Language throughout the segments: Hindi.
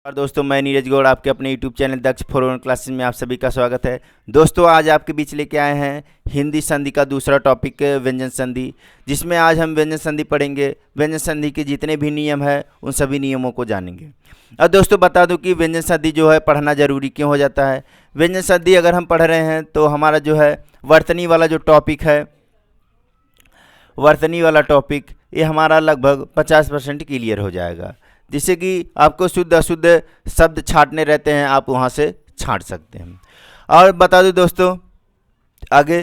और दोस्तों मैं नीरज गौड़ आपके अपने यूट्यूब चैनल दक्ष 4 क्लासेस में आप सभी का स्वागत है। दोस्तों आज आपके बीच लेके आए हैं हिंदी संधि का दूसरा टॉपिक व्यंजन संधि, जिसमें आज हम व्यंजन संधि पढ़ेंगे। व्यंजन संधि के जितने भी नियम हैं उन सभी नियमों को जानेंगे। अब दोस्तों बता दूं कि व्यंजन संधि जो है पढ़ना जरूरी क्यों हो जाता है। व्यंजन संधि अगर हम पढ़ रहे हैं तो हमारा जो है वर्तनी वाला जो टॉपिक है, वर्तनी वाला टॉपिक ये हमारा लगभग 50% क्लियर हो जाएगा, जिससे कि आपको शुद्ध अशुद्ध शब्द छांटने रहते हैं, आप वहाँ से छांट सकते हैं। और बता दूं दोस्तों आगे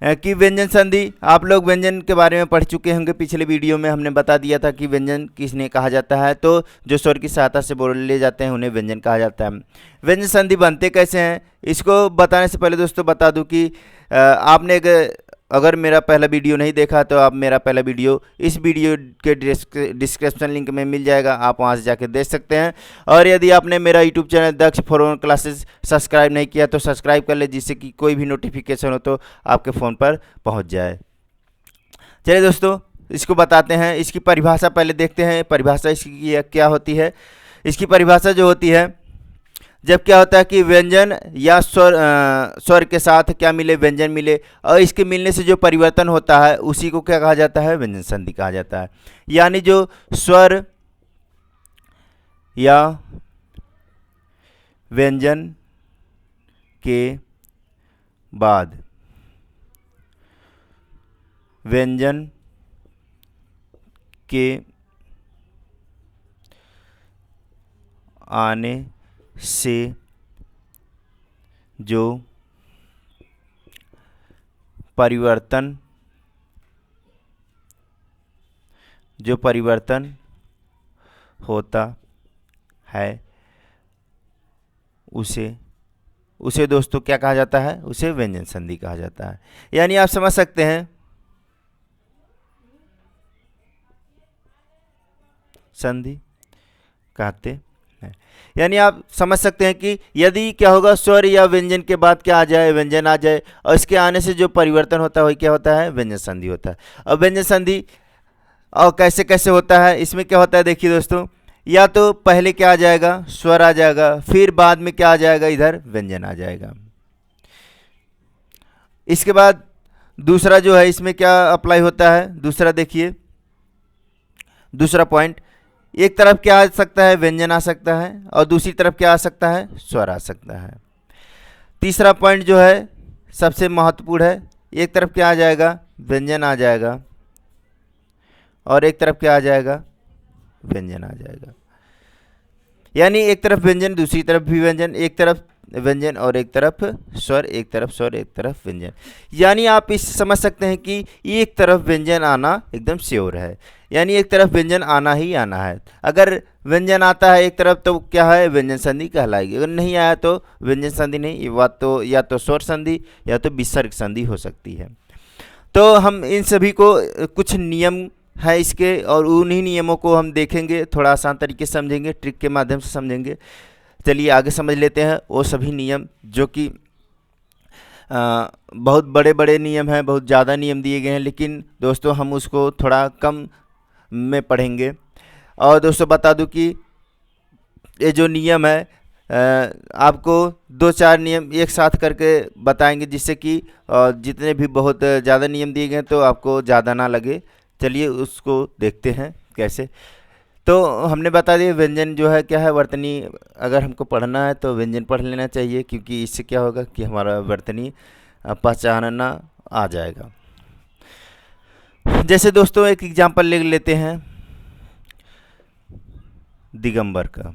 कि व्यंजन संधि आप लोग व्यंजन के बारे में पढ़ चुके होंगे। पिछले वीडियो में हमने बता दिया था कि व्यंजन किसने कहा जाता है, तो जो स्वर की सहायता से बोले जाते हैं उन्हें व्यंजन कहा जाता है। व्यंजन संधि बनते कैसे हैं इसको बताने से पहले दोस्तों बता दूं कि आपने अगर मेरा पहला वीडियो नहीं देखा तो आप मेरा पहला वीडियो इस वीडियो के डिस्क्रिप्शन लिंक में मिल जाएगा, आप वहां से जाकर देख सकते हैं। और यदि आपने मेरा यूट्यूब चैनल दक्ष 4 क्लासेस सब्सक्राइब नहीं किया तो सब्सक्राइब कर ले, जिससे कि कोई भी नोटिफिकेशन हो तो आपके फ़ोन पर पहुंच जाए। चलिए दोस्तों इसको बताते हैं। इसकी परिभाषा पहले देखते हैं, परिभाषा इसकी क्या होती है। इसकी परिभाषा जो होती है, जब क्या होता है कि व्यंजन या स्वर के साथ क्या मिले, व्यंजन मिले, और इसके मिलने से जो परिवर्तन होता है उसी को क्या कहा जाता है, व्यंजन संधि कहा जाता है। यानी जो स्वर या व्यंजन के बाद व्यंजन के आने से जो परिवर्तन होता है उसे दोस्तों क्या कहा जाता है, उसे व्यंजन संधि कहा जाता है। यानी आप समझ सकते हैं संधि कहते हैं। यानी आप समझ सकते हैं कि यदि क्या होगा, स्वर या व्यंजन के बाद क्या आ जाए, व्यंजन आ जाए, और इसके आने से जो परिवर्तन होता है वही क्या होता है, व्यंजन संधि होता है। अब व्यंजन संधि और कैसे कैसे होता है, इसमें क्या होता है देखिए दोस्तों, या तो पहले क्या आ जाएगा, स्वर आ जाएगा, फिर बाद में क्या आ जाएगा, इधर व्यंजन आ जाएगा। इसके बाद दूसरा जो है इसमें क्या अप्लाई होता है, दूसरा देखिए, दूसरा पॉइंट, एक तरफ क्या आ सकता है, व्यंजन आ सकता है, और दूसरी तरफ क्या आ सकता है, स्वर आ सकता है। तीसरा पॉइंट जो है सबसे महत्वपूर्ण है, एक तरफ क्या आ जाएगा, व्यंजन आ जाएगा, और एक तरफ क्या आ जाएगा, व्यंजन आ जाएगा। यानी एक तरफ व्यंजन, दूसरी तरफ भी व्यंजन, एक तरफ व्यंजन और एक तरफ स्वर, एक तरफ स्वर, एक तरफ व्यंजन। यानी आप इस समझ सकते हैं कि एक तरफ व्यंजन आना एकदम श्योर है, यानी एक तरफ व्यंजन आना ही आना है। अगर व्यंजन आता है एक तरफ तो क्या है, व्यंजन संधि कहलाएगी। अगर नहीं आया तो व्यंजन संधि नहीं, ये बात तो या तो स्वर संधि या तो विसर्ग संधि हो सकती है। तो हम इन सभी को कुछ नियम है इसके, और उन्हीं नियमों को हम देखेंगे, थोड़ा आसान तरीके से समझेंगे, ट्रिक के माध्यम से समझेंगे। चलिए आगे समझ लेते हैं वो सभी नियम जो कि बहुत बड़े बड़े नियम हैं, बहुत ज़्यादा नियम दिए गए हैं, लेकिन दोस्तों हम उसको थोड़ा कम में पढ़ेंगे। और दोस्तों बता दूं कि ये जो नियम है आपको 2-4 नियम एक साथ करके बताएंगे, जिससे कि जितने भी बहुत ज़्यादा नियम दिए गए हैं तो आपको ज़्यादा ना लगे। चलिए उसको देखते हैं कैसे। तो हमने बता दिया व्यंजन जो है क्या है, वर्तनी अगर हमको पढ़ना है तो व्यंजन पढ़ लेना चाहिए, क्योंकि इससे क्या होगा कि हमारा वर्तनी पहचानना आ जाएगा। जैसे दोस्तों एक एग्जांपल ले लेते हैं दिगंबर का।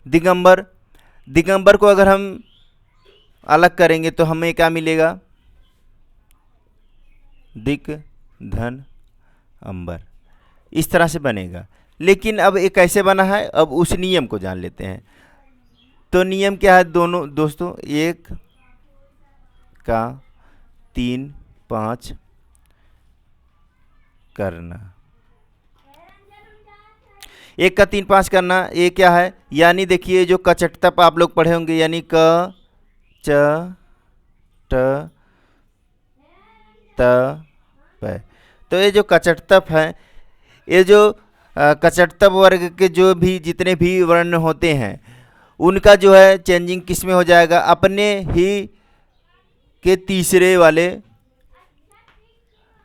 दिगंबर को अगर हम अलग करेंगे तो हमें क्या मिलेगा, दिक धन अंबर, इस तरह से बनेगा। लेकिन अब एक कैसे बना है, अब उस नियम को जान लेते हैं। तो नियम क्या है दोनों दोस्तों, 1 का 3 5 करना, 1 का 3 5 करना, ये क्या है, यानी देखिए जो कचटतप आप लोग पढ़े होंगे, यानी क च ट त प, तो ये जो कचटतप है, ये जो कचटतम वर्ग के जो भी जितने भी वर्ण होते हैं उनका जो है चेंजिंग किस में हो जाएगा, अपने ही के तीसरे वाले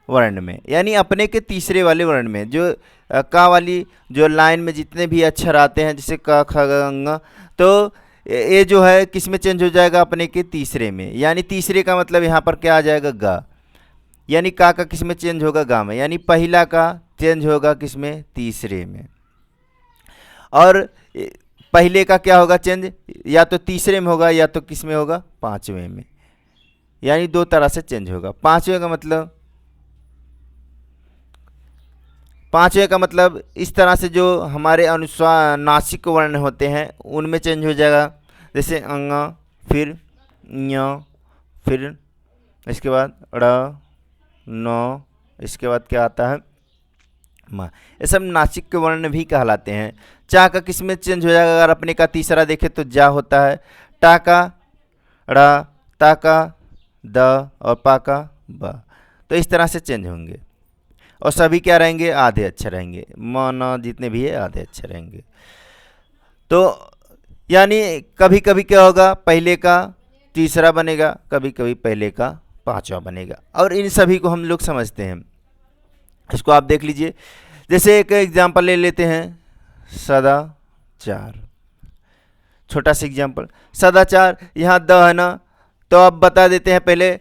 वर्ण में, यानी अपने के तीसरे वाले वर्ण में। जो का वाली जो लाइन में जितने भी अक्षर आते हैं जैसे क ख ग घ, तो ये जो है किस में चेंज हो जाएगा, अपने के तीसरे में। यानी तीसरे का मतलब यहाँ पर क्या आ जाएगा, गा। यानी का किस में चेंज होगा, गा में। यानी पहला का चेंज होगा किस में, तीसरे में। और पहले का क्या होगा चेंज, या तो तीसरे में होगा या तो किस में होगा, पांचवें में। यानी दो तरह से चेंज होगा। पांचवें का मतलब इस तरह से जो हमारे अनुस्वार वर्ण होते हैं उनमें चेंज हो जाएगा। जैसे अंग, फिर ञ, फिर इसके बाद ड़, न, इसके बाद क्या आता है, म। ये सब नासिक के वर्ण भी कहलाते हैं। चा का किस में चेंज हो जाएगा, अगर अपने का तीसरा देखें तो जा होता है। टा का ड़, ता का द और पा का ब। तो इस तरह से चेंज होंगे और सभी क्या रहेंगे, आधे अक्षर रहेंगे। म न जितने भी है आधे अक्षर रहेंगे। तो यानी कभी कभी क्या होगा, पहले का तीसरा बनेगा, कभी कभी पहले का पांचवा बनेगा। और इन सभी को हम लोग समझते हैं। इसको आप देख लीजिए। जैसे एक एग्जाम्पल ले लेते हैं, सदाचार। छोटा सा एग्जाम्पल, सदाचार, यहाँ द है ना, तो अब बता देते हैं पहले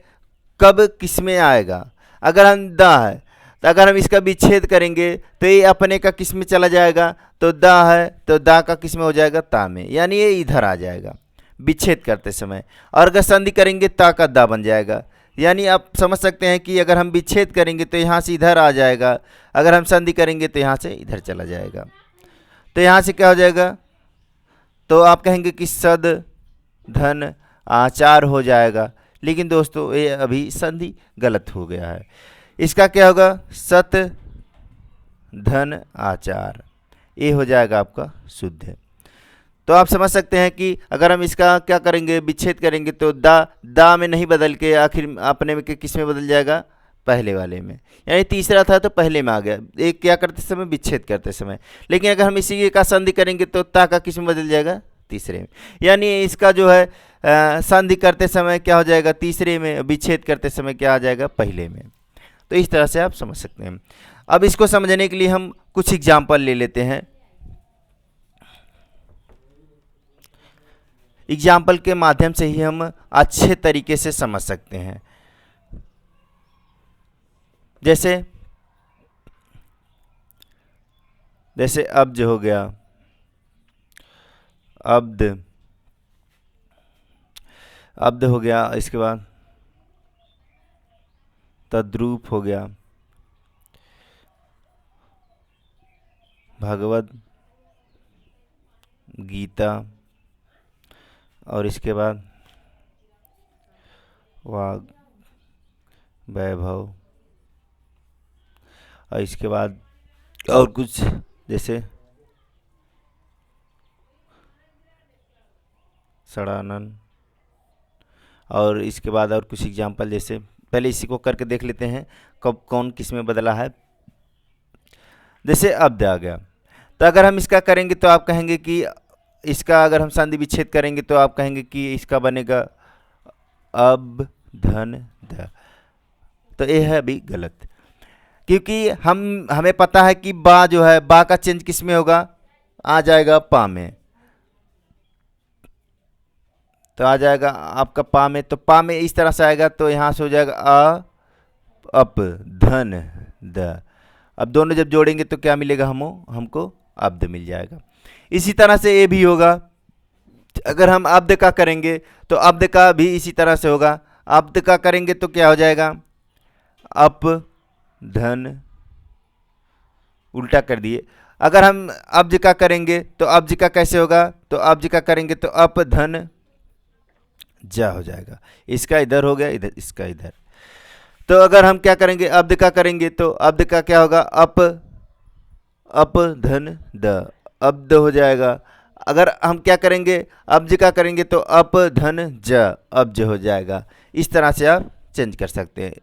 कब किस में आएगा। अगर हम द है तो अगर हम इसका विच्छेद करेंगे तो ये अपने का किस में चला जाएगा, तो द है तो दा का किस में हो जाएगा, ता में। यानी ये इधर आ जाएगा विच्छेद करते समय। और अगर संधि करेंगे ता का दा बन जाएगा। यानी आप समझ सकते हैं कि अगर हम विच्छेद करेंगे तो यहाँ से इधर आ जाएगा, अगर हम संधि करेंगे तो यहाँ से इधर चला जाएगा। तो यहाँ से क्या हो जाएगा, तो आप कहेंगे कि सद धन आचार हो जाएगा। लेकिन दोस्तों ये अभी संधि गलत हो गया है। इसका क्या होगा, सत धन आचार, ये हो जाएगा आपका शुद्ध। तो आप समझ सकते हैं कि अगर हम इसका क्या करेंगे, विच्छेद करेंगे तो दा में नहीं बदल के आखिर अपने में किस में बदल जाएगा, पहले वाले में। यानी तीसरा था तो पहले में आ गया, एक क्या करते समय, विच्छेद करते समय। लेकिन अगर हम इसी का संधि करेंगे तो ता का किस में बदल जाएगा, तीसरे में। यानी इसका जो है संधि करते समय क्या हो जाएगा, तीसरे में, विच्छेद करते समय क्या आ जाएगा, पहले में। तो इस तरह से आप समझ सकते हैं। अब इसको समझने के लिए हम कुछ एग्जाम्पल ले लेते हैं। एग्जाम्पल के माध्यम से ही हम अच्छे तरीके से समझ सकते हैं। जैसे अब्ज हो गया, अब्द हो गया, इसके बाद तद्रूप हो गया, भगवद गीता, और इसके बाद वाग वैभव, और इसके बाद और कुछ जैसे षडानन, और इसके बाद और कुछ एग्जाम्पल। जैसे पहले इसी को करके देख लेते हैं कब कौन किस में बदला है। जैसे अब्द आ गया, तो अगर हम इसका करेंगे तो आप कहेंगे कि इसका अगर हम संधि विच्छेद करेंगे तो आप कहेंगे कि इसका बनेगा अब धन द। तो ये है अभी गलत, क्योंकि हमें पता है कि बा जो है, बा का चेंज किस में होगा, आ जाएगा पा में। तो आ जाएगा आपका पा में, तो पा में इस तरह से आएगा, तो यहाँ से हो जाएगा अप धन द। अब दोनों जब जोड़ेंगे तो क्या मिलेगा, हमको अब्द मिल जाएगा। इसी तरह से ये भी होगा। अगर हम अब्द का करेंगे तो अब्द का भी इसी तरह से होगा। अब्द का करेंगे तो क्या हो जाएगा, अप धन, उल्टा कर दिए। अगर हम अब्ज का करेंगे तो अब्ज का कैसे होगा, तो अब्ज का करेंगे तो अप धन जा हो जाएगा। इसका इधर हो गया, इधर इसका इधर। तो अगर हम क्या करेंगे, अब्द का करेंगे तो अब्द का क्या होगा, अप धन द, अब्द हो जाएगा। अगर हम क्या करेंगे, अब्ज का करेंगे तो अप धन ज, अब्ज हो जाएगा। इस तरह से आप चेंज कर सकते हैं।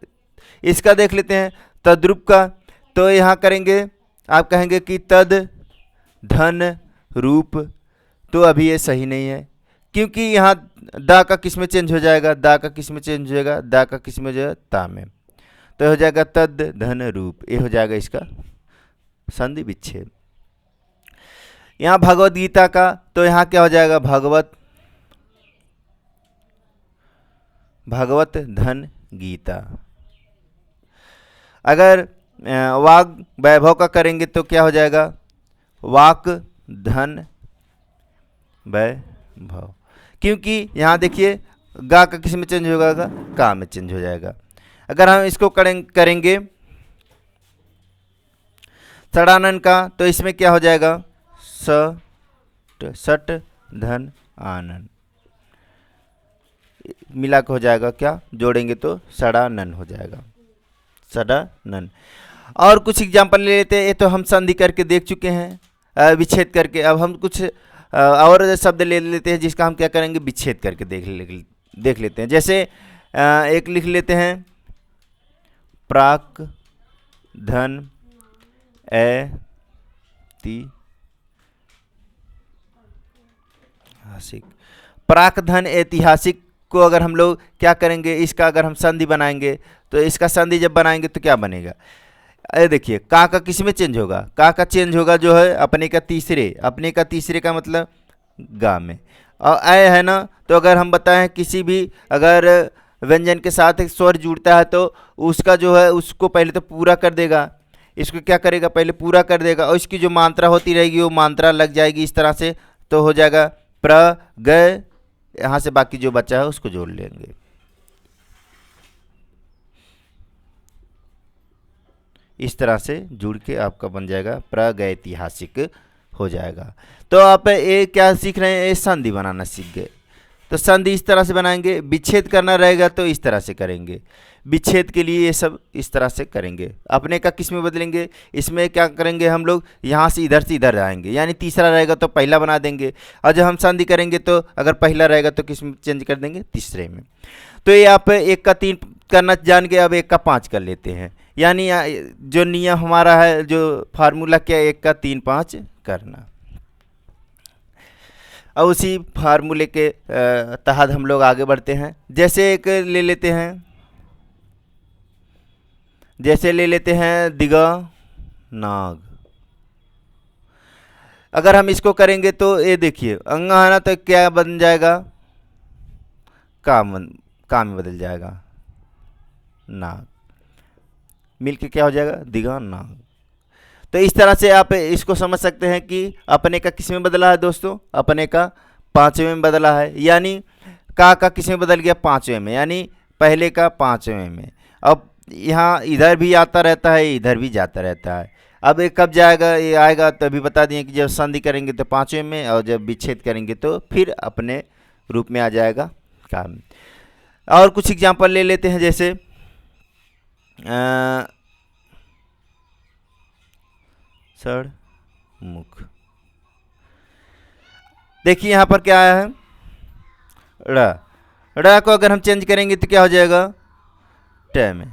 इसका देख लेते हैं तद्रूप का। तो यहाँ करेंगे आप कहेंगे कि तद धन रूप, तो अभी ये सही नहीं है, क्योंकि यहाँ दा का किस में चेंज हो जाएगा, दा का किस में चेंज हो जाएगा, दा का किस में हो जाएगा, ता में। तो हो जाएगा तद धन रूप, ये हो जाएगा इसका संधि विच्छेद। यहाँ भगवत गीता का, तो यहाँ क्या हो जाएगा, भगवत धन गीता। अगर वाग वैभव का करेंगे तो क्या हो जाएगा, वाक धन वैभव, क्योंकि यहाँ देखिए गा का किस में चेंज होगा, का में चेंज हो जाएगा। अगर हम इसको करेंगे षडानन का, तो इसमें क्या हो जाएगा, सट धन आनन, मिला के हो जाएगा क्या, जोड़ेंगे तो षडानन हो जाएगा, षडानन। और कुछ एग्जाम्पल ले लेते हैं, ये तो हम संधि करके देख चुके हैं, विच्छेद करके। अब हम कुछ और शब्द ले लेते हैं जिसका हम क्या करेंगे, विच्छेद करके देख लेते हैं। जैसे एक लिख लेते हैं, प्राक धन ऐतिहासिक। प्राक धन ऐतिहासिक को अगर हम लोग क्या करेंगे, इसका अगर हम संधि बनाएंगे, तो इसका संधि जब बनाएंगे तो क्या बनेगा, अरे देखिए का किस में चेंज होगा, का चेंज होगा जो है अपने का तीसरे का मतलब गा में। और ऐ है ना, तो अगर हम बताएं किसी भी अगर व्यंजन के साथ एक स्वर जुड़ता है तो उसका जो है उसको पहले तो पूरा कर देगा, इसको क्या करेगा, पहले पूरा कर देगा, और इसकी जो मात्रा होती रहेगी वो मात्रा लग जाएगी इस तरह से, तो हो जाएगा प्र ग, यहाँ से बाकी जो बचा है उसको जोड़ लेंगे। इस तरह से जुड़ के आपका बन जाएगा प्रागैतिहासिक हो जाएगा। तो आप ये क्या सीख रहे हैं, ये संधि बनाना सीख गए। तो संधि इस तरह से बनाएंगे, विच्छेद करना रहेगा तो इस तरह से करेंगे, विच्छेद के लिए ये सब इस तरह से करेंगे। अपने का किस में बदलेंगे, इसमें क्या करेंगे हम लोग, यहाँ से इधर आएंगे, यानी तीसरा रहेगा तो पहला बना देंगे, और जब हम संधि करेंगे तो अगर पहला रहेगा तो किस में चेंज कर देंगे, तीसरे में। तो ये आप 1 का 3 करना जान के अब 1 का 5 कर लेते हैं, यानी जो नियम हमारा है, जो फार्मूला क्या है, 1 का 3 5 करना। अब उसी फार्मूले के तहत हम लोग आगे बढ़ते हैं। जैसे एक ले लेते हैं, दिगा नाग। अगर हम इसको करेंगे तो ये देखिए अंगा है ना, तो क्या बन जाएगा, का में बदल जाएगा, नाग मिलके क्या हो जाएगा, दिगा नाग। तो इस तरह से आप इसको समझ सकते हैं कि अपने का किस में बदला है दोस्तों, अपने का 5वें में बदला है, यानी का किस में बदल गया, 5वें में, यानी पहले का 5वें में। अब यहाँ इधर भी आता रहता है, इधर भी जाता रहता है। अब ये कब जाएगा, ये आएगा तो अभी बता दिए कि जब संधि करेंगे तो 5वें में, और जब विच्छेद करेंगे तो फिर अपने रूप में आ जाएगा काम। और कुछ एग्जाम्पल ले लेते हैं, जैसे सड़ मुख। देखिए यहाँ पर क्या आया है, ड़ को अगर हम चेंज करेंगे तो क्या हो जाएगा, ट में,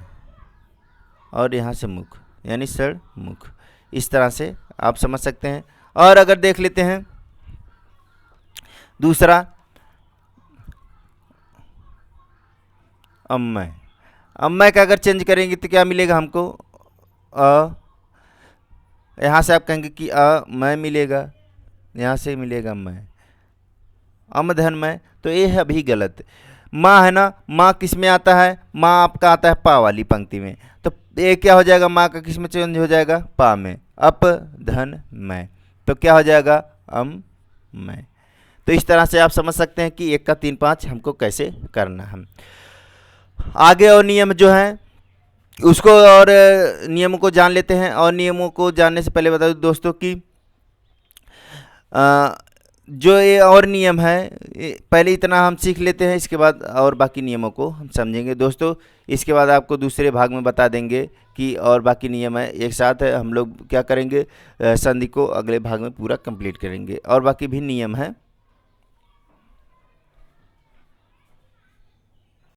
और यहाँ से मुख, यानी सड़ मुख। इस तरह से आप समझ सकते हैं। और अगर देख लेते हैं दूसरा, अम्मय का अगर चेंज करेंगे तो क्या मिलेगा हमको, यहाँ से आप कहेंगे कि मैं मिलेगा, यहाँ से मिलेगा मैं, धन मैं, तो ये है अभी गलत। माँ है ना, माँ किस में आता है, माँ आपका आता है पा वाली पंक्ति में, तो ये क्या हो जाएगा, माँ का किस में चेंज हो जाएगा, पा में, अप धन मैं, तो क्या हो जाएगा, मैं। तो इस तरह से आप समझ सकते हैं कि 1 का 3 5 हमको कैसे करना है। आगे और नियम जो हैं उसको और नियमों को जान लेते हैं। और नियमों को जानने से पहले बता दूं दोस्तों कि जो ये और नियम है, पहले इतना हम सीख लेते हैं, इसके बाद और बाकी नियमों को हम समझेंगे दोस्तों। इसके बाद आपको दूसरे भाग में बता देंगे कि और बाकी नियम है, एक साथ है हम लोग क्या करेंगे, संधि को अगले भाग में पूरा कंप्लीट करेंगे, और बाकी भी नियम है।